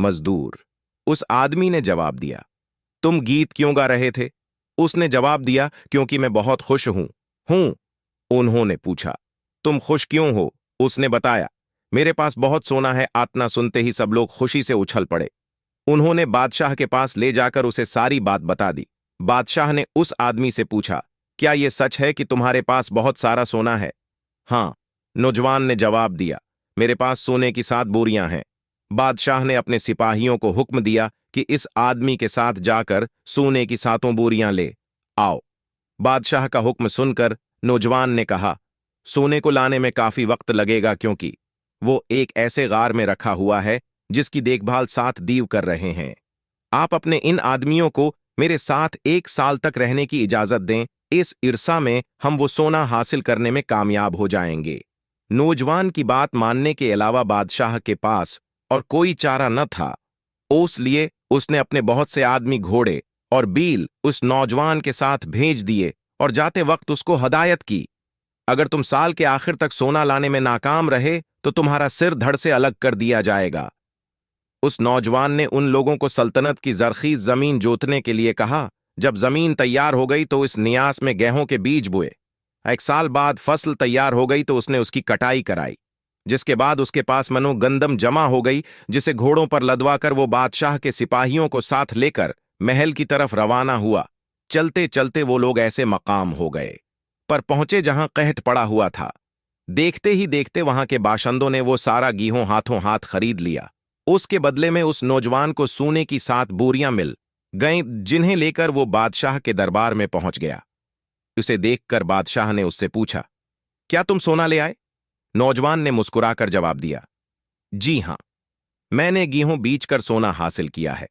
मजदूर। उस आदमी ने जवाब दिया, तुम गीत क्यों गा रहे थे? उसने जवाब दिया, क्योंकि मैं बहुत खुश हूं। उन्होंने पूछा, तुम खुश क्यों हो? उसने बताया, मेरे पास बहुत सोना है। आतना सुनते ही सब लोग खुशी से उछल पड़े। उन्होंने बादशाह के पास ले जाकर उसे सारी बात बता दी। बादशाह ने उस आदमी से पूछा, क्या यह सच है कि तुम्हारे पास बहुत सारा सोना है? हाँ, नौजवान ने जवाब दिया, मेरे पास सोने की 7 बोरियां हैं। बादशाह ने अपने सिपाहियों को हुक्म दिया कि इस आदमी के साथ जाकर सोने की 7 बोरियां ले आओ। बादशाह का हुक्म सुनकर नौजवान ने कहा, सोने को लाने में काफी वक्त लगेगा, क्योंकि वो एक ऐसे गार में रखा हुआ है जिसकी देखभाल 7 दीव कर रहे हैं। आप अपने इन आदमियों को मेरे साथ 1 साल तक रहने की इजाजत दें। इस इर्सा में हम वो सोना हासिल करने में कामयाब हो जाएंगे। नौजवान की बात मानने के अलावा बादशाह के पास और कोई चारा न था। इसलिए उसने अपने बहुत से आदमी, घोड़े और बील उस नौजवान के साथ भेज दिए और जाते वक्त उसको हदायत की, अगर तुम साल के आखिर तक सोना लाने में नाकाम रहे तो तुम्हारा सिर धड़ से अलग कर दिया जाएगा। उस नौजवान ने उन लोगों को सल्तनत की जरखीज जमीन जोतने के लिए कहा। जब जमीन तैयार हो गई तो इस नियास में गेहूं के बीज बोए। 1 साल बाद फसल तैयार हो गई तो उसने उसकी कटाई कराई, जिसके बाद उसके पास मनो गंदम जमा हो गई, जिसे घोड़ों पर लदवाकर वो बादशाह के सिपाहियों को साथ लेकर महल की तरफ रवाना हुआ। चलते चलते वो लोग ऐसे मकाम हो गए पर पहुंचे जहां कहट पड़ा हुआ था। देखते ही देखते वहां के बाशिंदों ने वो सारा गेहूं हाथों हाथ खरीद लिया। उसके बदले में उस नौजवान को सोने की 7 बोरियां मिल गईं, जिन्हें लेकर वो बादशाह के दरबार में पहुंच गया। उसे देखकर बादशाह ने उससे पूछा, क्या तुम सोना ले आए? नौजवान ने मुस्कुराकर जवाब दिया, जी हां, मैंने गेहूं बीचकर सोना हासिल किया है।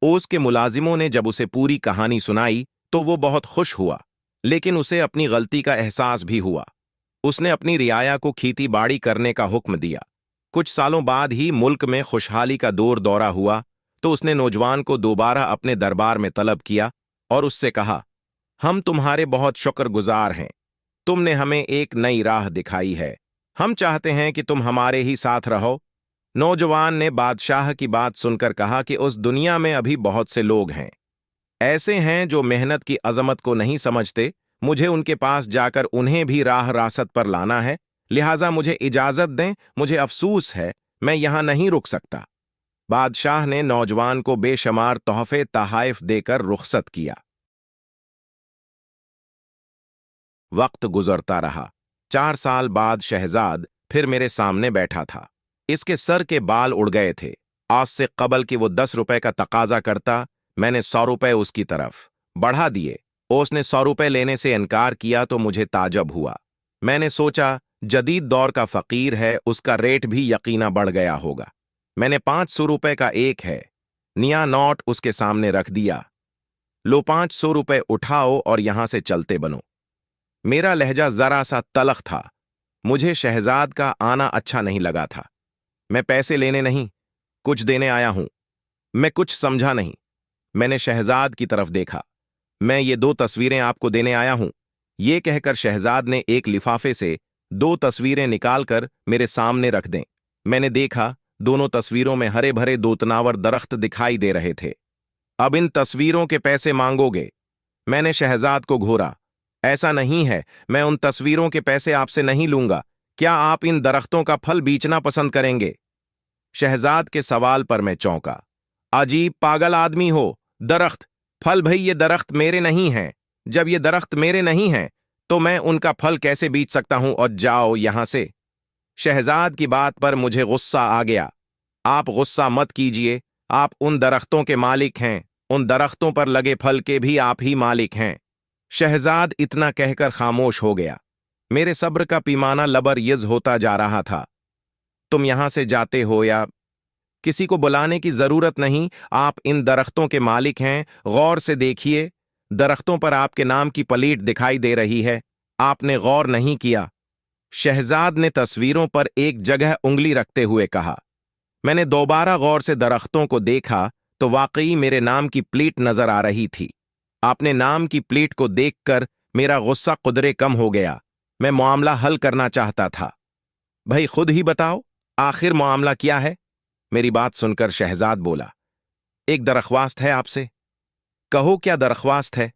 ओस के मुलाजिमों ने जब उसे पूरी कहानी सुनाई तो वो बहुत खुश हुआ, लेकिन उसे अपनी गलती का एहसास भी हुआ। उसने अपनी रियाया को खेती बाड़ी करने का हुक्म दिया। कुछ सालों बाद ही मुल्क में खुशहाली का दौर दौरा हुआ तो उसने नौजवान को दोबारा अपने दरबार में तलब किया और उससे कहा, हम तुम्हारे बहुत शुक्रगुजार हैं। तुमने हमें एक नई राह दिखाई है। हम चाहते हैं कि तुम हमारे ही साथ रहो। नौजवान ने बादशाह की बात सुनकर कहा कि उस दुनिया में अभी बहुत से लोग हैं, ऐसे हैं जो मेहनत की अजमत को नहीं समझते। मुझे उनके पास जाकर उन्हें भी राह रासत पर लाना है, लिहाजा मुझे इजाजत दें। मुझे अफसूस है, मैं यहां नहीं रुक सकता। बादशाह ने नौजवान को बेशुमार तोहफे तहाइफ देकर रुखसत किया। वक्त गुजरता रहा। 4 साल बाद शहजाद फिर मेरे सामने बैठा था। इसके सर के बाल उड़ गए थे। आज से कबल कि वो 10 रुपए का तकाजा करता, मैंने 100 रुपए उसकी तरफ बढ़ा दिए। उसने 100 रुपए लेने से इनकार किया तो मुझे ताजब हुआ। मैंने सोचा, जदीद दौर का फकीर है, उसका रेट भी यकीना बढ़ गया होगा। मैंने 500 रुपए का एक है निया नोट उसके सामने रख दिया। लो 500 रुपए उठाओ और यहां से चलते बनो। मेरा लहजा जरा सा तलख था। मुझे शहजाद का आना अच्छा नहीं लगा था। मैं पैसे लेने नहीं, कुछ देने आया हूं। मैं कुछ समझा नहीं। मैंने शहजाद की तरफ देखा। मैं ये 2 तस्वीरें आपको देने आया हूं। ये कहकर शहजाद ने एक लिफाफे से 2 तस्वीरें निकालकर मेरे सामने रख दें। मैंने देखा, दोनों तस्वीरों में हरे भरे दोतनावर दरख्त दिखाई दे रहे थे। अब इन तस्वीरों के पैसे मांगोगे? मैंने शहजाद को घूरा। ऐसा नहीं है, मैं उन तस्वीरों के पैसे आपसे नहीं लूंगा। क्या आप इन दरख्तों का फल बेचना पसंद करेंगे? शहजाद के सवाल पर मैं चौंका। अजीब पागल आदमी हो। दरख्त, फल? भाई ये दरख्त मेरे नहीं हैं। जब ये दरख्त मेरे नहीं हैं तो मैं उनका फल कैसे बेच सकता हूं? और जाओ यहां से। शहजाद की बात पर मुझे गुस्सा आ गया। आप गुस्सा मत कीजिए, आप उन दरख्तों के मालिक हैं। उन दरख्तों पर लगे फल के भी आप ही मालिक हैं। शहजाद इतना कहकर खामोश हो गया। मेरे सब्र का पैमाना लबरयज़ होता जा रहा था। तुम यहां से जाते हो या? किसी को बुलाने की जरूरत नहीं, आप इन दरख्तों के मालिक हैं। गौर से देखिए, दरख्तों पर आपके नाम की प्लेट दिखाई दे रही है। आपने गौर नहीं किया? शहजाद ने तस्वीरों पर एक जगह उंगली रखते हुए कहा। मैंने दोबारा गौर से दरख्तों को देखा तो वाकई मेरे नाम की प्लेट नजर आ रही थी। आपने नाम की प्लेट को देखकर मेरा गुस्सा कुदरे कम हो गया। मैं मामला हल करना चाहता था। भाई खुद ही बताओ, आखिर मामला क्या है? मेरी बात सुनकर शहजाद बोला, एक दरख्वास्त है आपसे। कहो क्या दरख्वास्त है।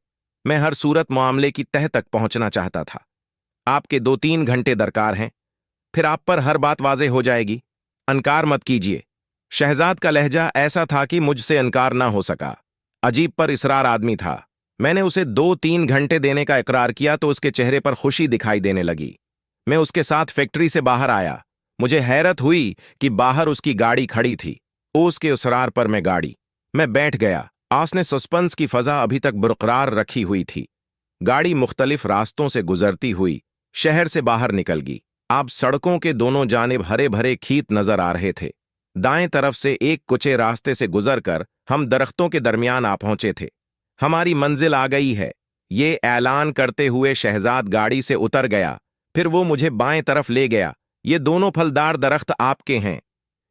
मैं हर सूरत मामले की तह तक पहुंचना चाहता था। आपके 2-3 घंटे दरकार हैं, फिर आप पर हर बात वाज़े हो जाएगी। अनकार मत कीजिए। शहजाद का लहजा ऐसा था कि मुझसे अनकार ना हो सका। अजीब पर इसरार आदमी था। मैंने उसे 2-3 घंटे देने का इकरार किया तो उसके चेहरे पर खुशी दिखाई देने लगी। मैं उसके साथ फैक्ट्री से बाहर आया। मुझे हैरत हुई कि बाहर उसकी गाड़ी खड़ी थी। उसके उसरार पर मैं बैठ गया। आस ने सस्पेंस की फजा अभी तक बरकरार रखी हुई थी। गाड़ी मुख्तलिफ रास्तों से गुजरती हुई शहर से बाहर निकल गई। अब सड़कों के दोनों जानिब हरे भरे खेत नजर आ रहे थे। दाएं तरफ से एक कुचे रास्ते से गुजरकर हम दरख्तों के दरमियान आ पहुंचे थे। हमारी मंजिल आ गई है, ये ऐलान करते हुए शहजाद गाड़ी से उतर गया। फिर वो मुझे बाएं तरफ ले गया। ये दोनों फलदार दरख्त आपके हैं।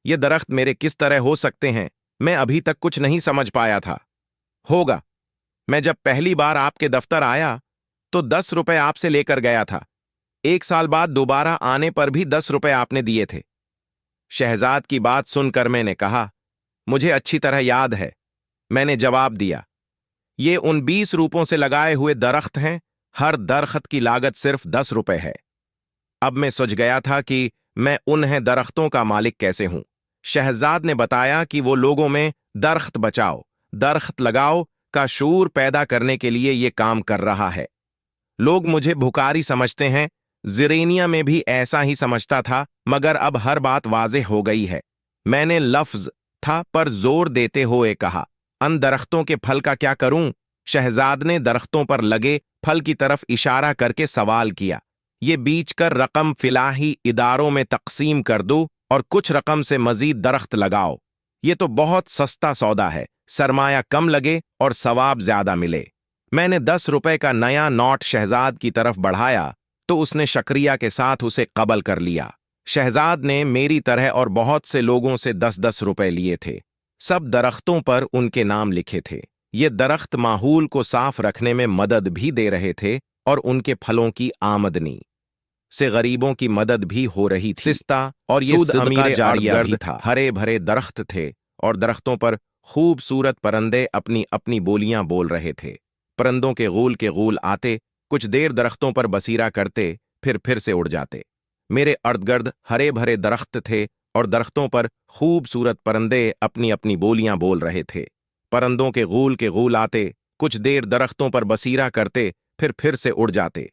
ये दरख्त मेरे किस तरह हो सकते हैं, मैं अभी तक कुछ नहीं समझ पाया था। होगा, मैं जब पहली बार आपके दफ्तर आया तो 10 रुपए आपसे लेकर गया था। 1 साल बाद दोबारा आने पर भी 10 रुपए आपने दिए थे। शहजाद की बात सुनकर मैंने कहा, मुझे अच्छी तरह याद है। मैंने जवाब दिया, ये उन 20 रुपयों से लगाए हुए दरख्त हैं। हर दरख्त की लागत सिर्फ 10 रुपए है। अब मैं सोच गया था कि मैं उन्हें दरख्तों का मालिक कैसे हूं। शहजाद ने बताया कि वो लोगों में दरख्त बचाओ, दरख्त लगाओ का शूर पैदा करने के लिए ये काम कर रहा है। लोग मुझे भुकारी समझते हैं। ज़िरेनिया में भी ऐसा ही समझता था, मगर अब हर बात वाज़ेह हो गई है। मैंने लफ्ज था पर जोर देते हुए कहा, अन दरख्तों के फल का क्या करूं? शहजाद ने दरख्तों पर लगे फल की तरफ इशारा करके सवाल किया। ये बीच कर रकम फिलाही इदारों में तकसीम कर दो और कुछ रकम से मजीद दरख्त लगाओ। ये तो बहुत सस्ता सौदा है, सरमाया कम लगे और सवाब ज्यादा मिले। मैंने 10 रुपए का नया नोट शहजाद की तरफ बढ़ाया तो उसने शक्रिया के साथ उसे कबल कर लिया। शहजाद ने मेरी तरह और बहुत से लोगों से 10-10 रुपए लिए थे। सब दरख्तों पर उनके नाम लिखे थे। ये दरख्त माहौल को साफ रखने में मदद भी दे रहे थे और उनके फलों की आमदनी से गरीबों की मदद भी हो रही थी। सिस्ता और ये सदका जारिया भी था। हरे भरे दरख्त थे और दरख्तों पर खूबसूरत परंदे अपनी अपनी बोलियां बोल रहे थे। परंदों के गूल आते, कुछ देर दरख्तों पर बसीरा करते, फिर से उड़ जाते। मेरे अर्दगर्द हरे भरे दरख्त थे और दरख्तों पर खूबसूरत परंदे अपनी अपनी बोलियां बोल रहे थे। परंदों के गूल आते, कुछ देर दरख्तों पर बसीरा करते, फिर से उड़ जाते।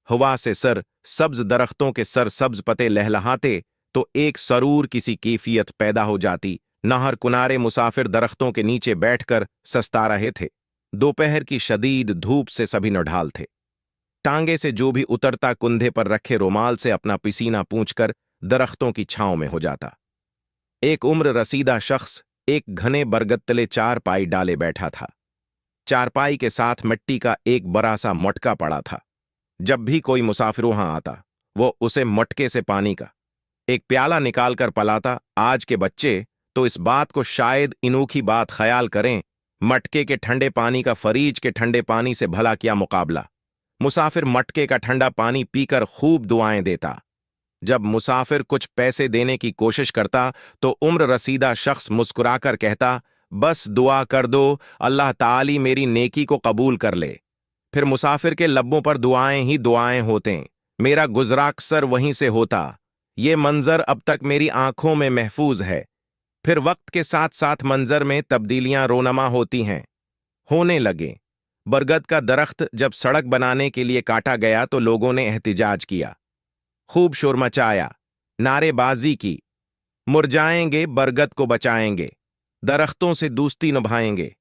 हवा से सर सब्ज दरख्तों के सर सब्ज पते लहलहाते तो एक सरूर किसी कैफियत पैदा हो जाती। नहर किनारे मुसाफिर दरख्तों के नीचे बैठकर सस्ता रहे थे। दोपहर की शदीद धूप से सभी नढाल थे। टांगे से जो भी उतरता कुंधे पर रखे रुमाल से अपना पसीना पूंछकर दरख्तों की छांव में हो जाता। एक उम्र रसीदा शख्स एक घने बरगद चारपाई डाले बैठा था। चारपाई के साथ मिट्टी का एक बड़ा सा मटका पड़ा था। जब भी कोई मुसाफिर वहां आता, वो उसे मटके से पानी का एक प्याला निकालकर पलाता। आज के बच्चे तो इस बात को शायद अनोखी बात ख्याल करें, मटके के ठंडे पानी का फरीज के ठंडे पानी से भला क्या मुकाबला। मुसाफिर मटके का ठंडा पानी पीकर खूब दुआएं देता। जब मुसाफिर कुछ पैसे देने की कोशिश करता तो उम्र रसीदा शख्स मुस्कुराकर कहता, बस दुआ कर दो, अल्लाह ताली मेरी नेकी को कबूल कर ले। फिर मुसाफिर के लब्बों पर दुआएं ही दुआएं होते। मेरा गुजरा अक्सर वहीं से होता। ये मंजर अब तक मेरी आंखों में महफूज है। फिर वक्त के साथ साथ मंजर में तब्दीलियां रोनमा होती हैं, होने लगे। बरगद का दरख्त जब सड़क बनाने के लिए काटा गया तो लोगों ने एहतिजाज किया, खूब शोर मचाया, नारेबाजी की। मुरझाएंगे बरगद को बचाएंगे, दरख्तों से दोस्ती निभाएंगे,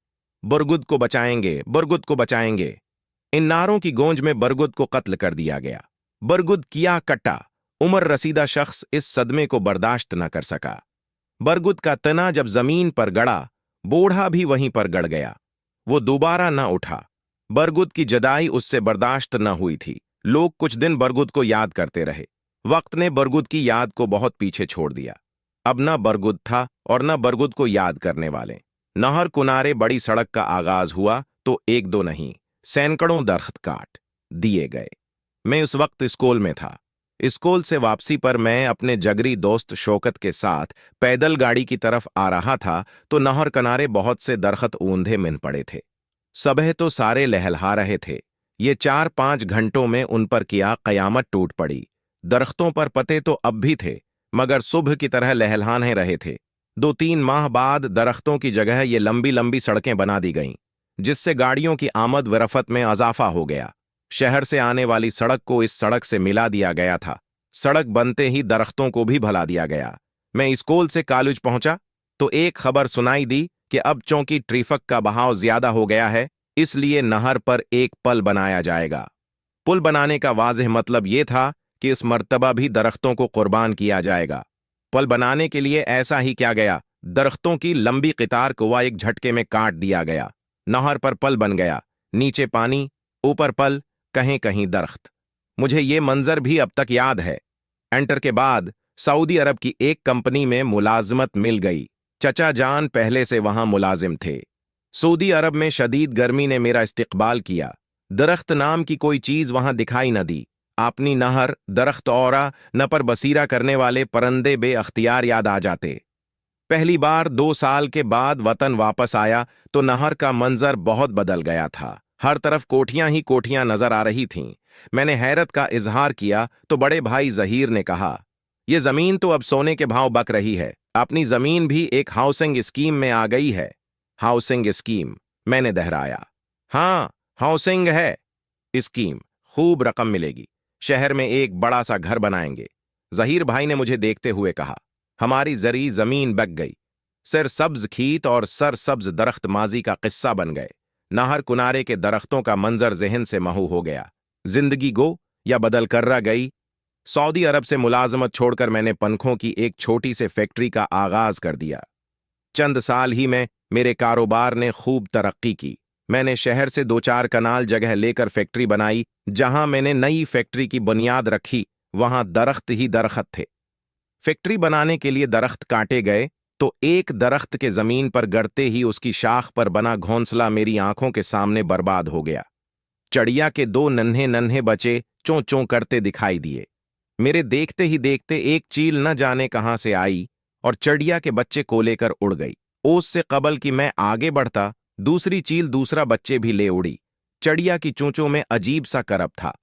बरगद को बचाएंगे, बरगद को बचाएंगे। इन नारों की गूंज में बरगद को कत्ल कर दिया गया। बरगद किया कटा। उम्र रसीदा शख्स इस सदमे को बर्दाश्त न कर सका। बरगद का तना जब जमीन पर गड़ा, बूढ़ा भी वहीं पर गड़ गया। वो दोबारा न उठा। बरगद की जदाई उससे बर्दाश्त न हुई थी। लोग कुछ दिन बरगद को याद करते रहे। वक्त ने बरगद की याद को बहुत पीछे छोड़ दिया। अब न बरगद था और न बरगद को याद करने वाले। नहर किनारे बड़ी सड़क का आगाज हुआ तो एक दो नहीं, सैकड़ों दरख्त काट दिए गए। मैं उस वक्त स्कूल में था। स्कूल से वापसी पर मैं अपने जगरी दोस्त शौकत के साथ पैदल गाड़ी की तरफ आ रहा था तो नहर किनारे बहुत से दरख्त ऊंधे मिल पड़े थे। सुबह तो सारे लहलहा रहे थे। ये 4-5 घंटों में उन पर क्या कयामत टूट पड़ी। दरख्तों पर पत्ते तो अब भी थे, मगर सुबह की तरह लहलहाने रहे थे। 2-3 माह बाद दरख्तों की जगह ये लंबी लंबी सड़कें बना दी गईं, जिससे गाड़ियों की आमद व रफ्त में इजाफा हो गया। शहर से आने वाली सड़क को इस सड़क से मिला दिया गया था। सड़क बनते ही दरख्तों को भी भला दिया गया। मैं स्कूल से कॉलेज पहुंचा तो एक खबर सुनाई दी कि अब चूंकि ट्रैफिक का बहाव ज्यादा हो गया है, इसलिए नहर पर एक पुल बनाया जाएगा। पुल बनाने का वाज़ेह मतलब यह था कि इस मर्तबा भी दरख्तों को कुर्बान किया जाएगा। पुल बनाने के लिए ऐसा ही किया गया। दरख्तों की लंबी कतार को वह एक झटके में काट दिया गया। नहर पर पुल बन गया। नीचे पानी, ऊपर पुल, कहीं कहीं दरख्त। मुझे ये मंजर भी अब तक याद है। एंटर के बाद सऊदी अरब की एक कंपनी में मुलाजमत मिल गई। चचा जान पहले से वहां मुलाजिम थे। सऊदी अरब में शदीद गर्मी ने मेरा इस्तकबाल किया। दरख्त नाम की कोई चीज वहां दिखाई न दी। अपनी नहर, दरख्त औरा न पर बसीरा करने वाले परंदे बेअख्तियार याद आ जाते। पहली बार 2 साल के बाद वतन वापस आया तो नहर का मंजर बहुत बदल गया था। हर तरफ कोठियां ही कोठियां नजर आ रही थीं। मैंने हैरत का इजहार किया तो बड़े भाई जहीर ने कहा, यह जमीन तो अब सोने के भाव बक रही है। अपनी जमीन भी एक हाउसिंग स्कीम में आ गई है। Housing scheme? मैंने दोहराया। हाँ, हाउसिंग है स्कीम। खूब रकम मिलेगी। शहर में एक बड़ा सा घर बनाएंगे। जहीर भाई ने मुझे देखते हुए कहा। हमारी जरी जमीन बक गई। सिर सब्ज खीत और सर सब्ज दरख्त माजी का किस्सा बन गए। नहर किनारे के दरख्तों का मंजर जहन से महू हो गया। जिंदगी गो या बदल कर्रा गई। सऊदी अरब से मुलाजमत छोड़कर मैंने पंखों की एक छोटी से फैक्ट्री का आगाज कर दिया। चंद साल ही में मेरे कारोबार ने खूब तरक्की की। मैंने शहर से 2-4 कनाल जगह लेकर फैक्ट्री बनाई। जहां मैंने नई फैक्ट्री की बुनियाद रखी, वहां दरख्त ही दरख्त थे। फैक्ट्री बनाने के लिए दरख्त काटे गए तो एक दरख्त के जमीन पर गिरते ही उसकी शाख पर बना घोंसला मेरी आंखों के सामने बर्बाद हो गया। चड़िया के 2 नन्हे नन्हे बच्चे चों चों करते दिखाई दिए। मेरे देखते ही देखते एक चील न जाने कहां से आई और चड़िया के बच्चे को लेकर उड़ गई। ओस से कबल कि मैं आगे बढ़ता, दूसरी चील दूसरा बच्चे भी ले उड़ी। चड़िया की चोंचों में अजीब सा करब था।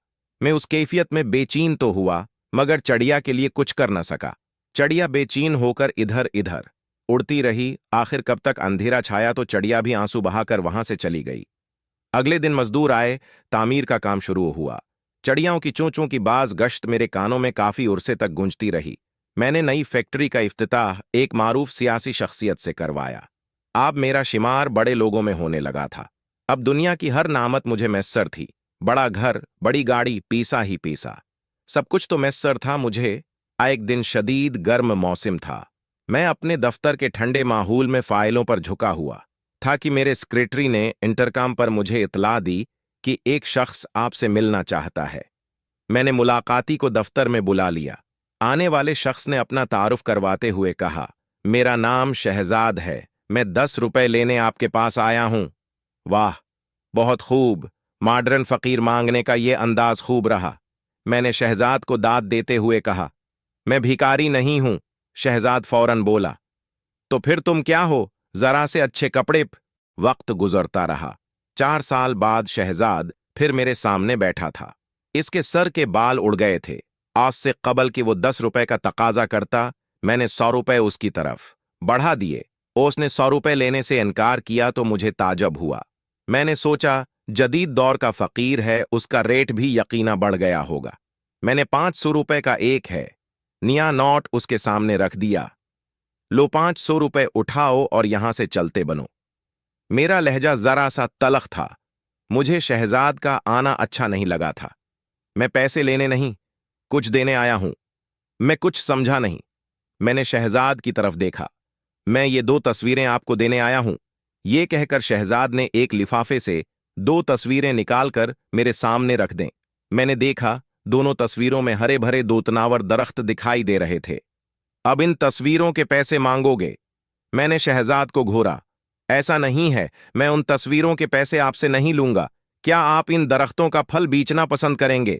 मैं उस कैफियत में बेचैन तो हुआ, मगर चड़िया के लिए कुछ कर न सका। चड़िया बेचैन होकर इधर इधर उड़ती रही। आखिर कब तक अंधेरा छाया तो चड़िया भी आंसू बहाकर वहां से चली गई। अगले दिन मजदूर आए। तामीर का काम शुरू हुआ। चड़ियाओं की चोंचों की बाज गश्त मेरे कानों में काफी उरसे तक गूंजती रही। मैंने नई फैक्ट्री का इफ्तिताह एक मारूफ सियासी शख्सियत से करवाया। अब मेरा शुमार बड़े लोगों में होने लगा था। अब दुनिया की हर नामत मुझे मैसर थी। बड़ा घर, बड़ी गाड़ी, पीसा ही पीसा। सब कुछ तो मैसर था मुझे। एक दिन शदीद गर्म मौसम था। मैं अपने दफ्तर के ठंडे माहौल में फाइलों पर झुका हुआ था कि मेरे सेक्रेटरी ने इंटरकॉम पर मुझे इतला दी कि एक शख्स आपसे मिलना चाहता है। मैंने मुलाकाती को दफ्तर में बुला लिया। आने वाले शख्स ने अपना तारुफ करवाते हुए कहा, मेरा नाम शहजाद है। मैं 10 रुपए लेने आपके पास आया हूं। वाह, बहुत खूब। मॉडर्न फकीर मांगने का ये अंदाज खूब रहा। मैंने शहजाद को दाद देते हुए कहा, मैं भिखारी नहीं हूं। शहजाद फौरन बोला, तो फिर तुम क्या हो? जरा से अच्छे कपड़े। वक्त गुजरता रहा। 4 साल बाद शहजाद फिर मेरे सामने बैठा था। इसके सर के बाल उड़ गए थे। आज से कबल कि वो 10 रुपए का तकाजा करता, मैंने 100 रुपए उसकी तरफ बढ़ा दिए। उसने 100 रुपए लेने से इनकार किया तो मुझे ताजब हुआ। मैंने सोचा, जदीद दौर का फकीर है, उसका रेट भी यकीना बढ़ गया होगा। मैंने 500 रुपए का एक है निया नोट उसके सामने रख दिया। लो 500 रुपए उठाओ और यहां से चलते बनो। मेरा लहजा जरा सा तलख था। मुझे शहजाद का आना अच्छा नहीं लगा था। मैं पैसे लेने नहीं, कुछ देने आया हूं। मैं कुछ समझा नहीं। मैंने शहजाद की तरफ देखा। मैं ये 2 तस्वीरें आपको देने आया हूं। ये कहकर शहजाद ने एक लिफाफे से 2 तस्वीरें निकालकर मेरे सामने रख दें। मैंने देखा, दोनों तस्वीरों में हरे भरे दोतनावर दरख्त दिखाई दे रहे थे। अब इन तस्वीरों के पैसे मांगोगे? मैंने शहजाद को घूरा। ऐसा नहीं है, मैं उन तस्वीरों के पैसे आपसे नहीं लूंगा। क्या आप इन दरख्तों का फल बेचना पसंद करेंगे?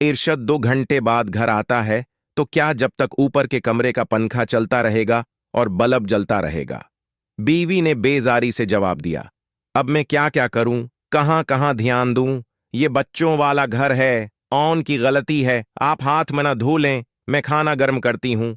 इरशद 2 घंटे बाद घर आता है तो क्या जब तक ऊपर के कमरे का पंखा चलता रहेगा और बल्ब जलता रहेगा। बीवी ने बेजारी से जवाब दिया, अब मैं क्या क्या करूं, कहां कहां ध्यान दूं, ये बच्चों वाला घर है, ऑन की गलती है, आप हाथ में न धो लें, मैं खाना गर्म करती हूं।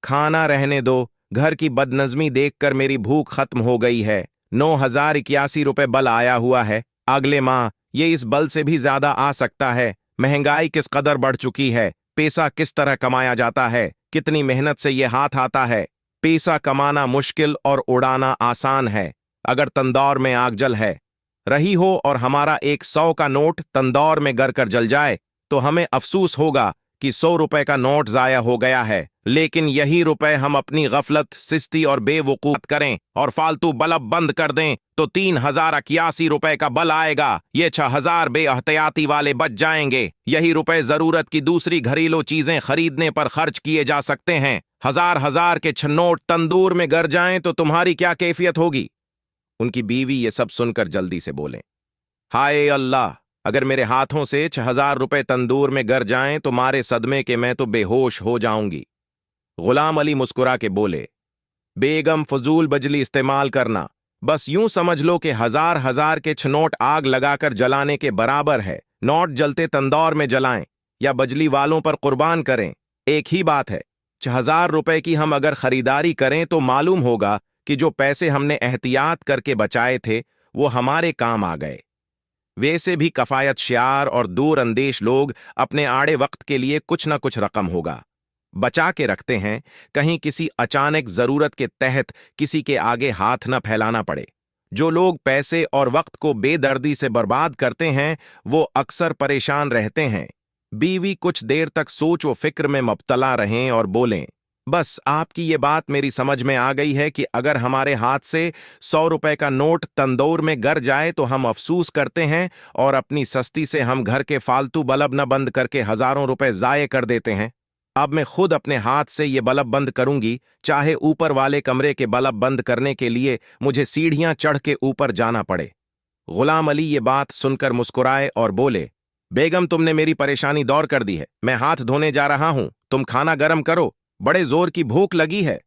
खाना रहने दो, घर की बदनज़मी देखकर मेरी भूख खत्म हो गई है। 9,081 रुपए बल आया हुआ है, अगले माह ये इस बल से भी ज्यादा आ सकता है। महंगाई किस कदर बढ़ चुकी है, पैसा किस तरह कमाया जाता है, कितनी मेहनत से ये हाथ आता है। पैसा कमाना मुश्किल और उड़ाना आसान है अगर तंदौर में आग जल है रही हो और हमारा एक 100 का नोट तंदौर में गर कर जल जाए तो हमें अफसोस होगा कि 100 रुपए का नोट जाया हो गया है। लेकिन यही रुपए हम अपनी गफलत, सिस्ती और बेवकूफ करें और फालतू बल्ब बंद कर दें तो 3,081 रुपए का बल आएगा। ये 6,000 बेअहतियाती वाले बच जाएंगे। यही रुपए जरूरत की दूसरी घरेलू चीजें खरीदने पर खर्च किए जा सकते हैं। हजार हजार के 6 नोट तंदूर में गर जाएं तो तुम्हारी क्या कैफियत होगी। उनकी बीवी ये सब सुनकर जल्दी से बोले, हाय अल्लाह, अगर मेरे हाथों से 6,000 रुपए तंदूर में गर जाएं तो मारे सदमे के मैं तो बेहोश हो जाऊंगी। गुलाम अली मुस्कुरा के बोले, बेगम फजूल बजली इस्तेमाल करना, बस यूं समझ लो कि हजार हजार के 6 नोट आग लगाकर जलाने के बराबर है। नोट जलते तंदौर में जलाएं या बजली वालों पर कुर्बान करें, एक ही बात है। 6,000 रुपए की हम अगर खरीदारी करें तो मालूम होगा कि जो पैसे हमने एहतियात करके बचाए थे वो हमारे काम आ गए। वैसे भी कफायत शार और दूर अंदेश लोग अपने आड़े वक्त के लिए कुछ ना कुछ रकम होगा बचा के रखते हैं, कहीं किसी अचानक जरूरत के तहत किसी के आगे हाथ न फैलाना पड़े। जो लोग पैसे और वक्त को बेदर्दी से बर्बाद करते हैं वो अक्सर परेशान रहते हैं। बीवी कुछ देर तक सोच व फिक्र में मुब्तला रहें और बोलें, बस आपकी ये बात मेरी समझ में आ गई है कि अगर हमारे हाथ से 100 रुपए का नोट तंदूर में गर जाए तो हम अफसोस करते हैं और अपनी सस्ती से हम घर के फालतू बल्ब न बंद करके हजारों रुपए जाये कर देते हैं। अब मैं खुद अपने हाथ से ये बल्ब बंद करूंगी, चाहे ऊपर वाले कमरे के बल्ब बंद करने के लिए मुझे सीढ़ियां चढ़ के ऊपर जाना पड़े। गुलाम अली ये बात सुनकर मुस्कुराए और बोले, बेगम तुमने मेरी परेशानी दूर कर दी है, मैं हाथ धोने जा रहा हूं, तुम खाना गर्म करो, बड़े जोर की भूख लगी है।